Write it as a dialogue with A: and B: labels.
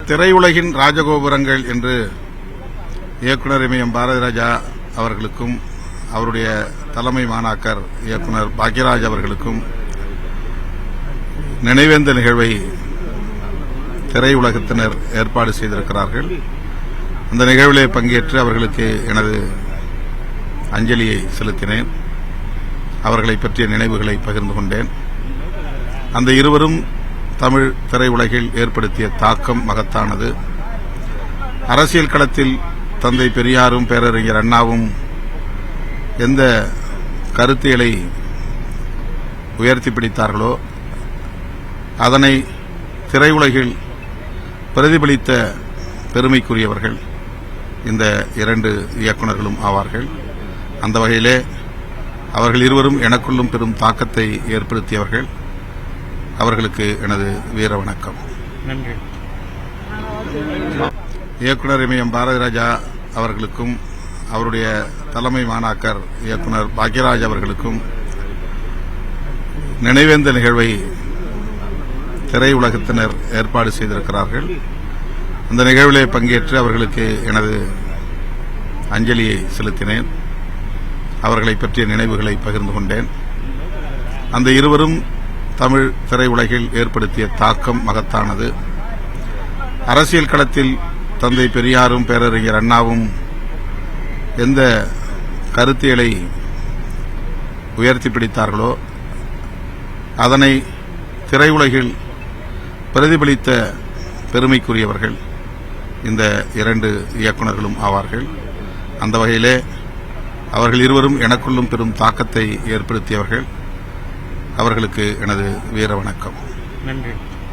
A: திரையுலகின் ராஜகோபுரங்கள் என்று இயக்குனர் எம் பாரதிராஜா அவர்களுக்கும் அவருடைய தலைமை மாணாக்கர் இயக்குனர் பாக்யராஜ் அவர்களுக்கும் நினைவேந்த நிகழ்வை திரையுலகத்தினர் ஏற்பாடு செய்திருக்கிறார்கள். அந்த நிகழ்விலே பங்கேற்று அவர்களுக்கு எனது அஞ்சலியை செலுத்தினேன். அவர்களை பற்றிய நினைவுகளை பகிர்ந்து கொண்டேன். அந்த இருவரும் தமிழ் திரையுலகில் ஏற்படுத்திய தாக்கம் மகத்தானது. அரசியல் களத்தில் தந்தை பெரியாரும் பேரறிஞர் அண்ணாவும் எந்த கருத்தியலை உயர்த்தி பிடித்தார்களோ அதனை திரையுலகில் பிரதிபலித்த பெருமைக்குரியவர்கள் இந்த இரண்டு இயக்குநர்களும் ஆவார்கள். அந்த வகையிலே அவர்கள் இருவரும் எனக்குள்ளும் பெரும் தாக்கத்தை ஏற்படுத்தியவர்கள். அவர்களுக்கு எனது வீர வணக்கம்.
B: நன்றி.
A: இயக்குனர் எம் பாரதிராஜா அவர்களுக்கும் அவருடைய தலைமை மாணாக்கர் இயக்குனர் பாக்யராஜ் அவர்களுக்கும் நினைவேந்த நிகழ்வை திரையுலகத்தினர் ஏற்பாடு செய்திருக்கிறார்கள். அந்த நிகழ்விலே பங்கேற்று அவர்களுக்கு எனது அஞ்சலியை செலுத்தினேன். அவர்களை பற்றிய நினைவுகளை பகிர்ந்து கொண்டேன். அந்த இருவரும் தமிழ் திரையுலகில் ஏற்படுத்திய தாக்கம் மகத்தானது. அரசியல் களத்தில் தந்தை பெரியாரும் பேரறிஞர் அண்ணாவும் எந்த கருத்தியலை உயர்த்தி பிடித்தார்களோ அதனை திரையுலகில் பிரதிபலித்த பெருமைக்குரியவர்கள் இந்த இரண்டு இயக்குநர்களும் ஆவார்கள். அந்த வகையிலே அவர்கள் இருவரும் எனக்குள்ளும் பெரும் தாக்கத்தை ஏற்படுத்தியவர்கள். அவர்களுக்கு எனது வீர வணக்கம்.
B: நன்றி.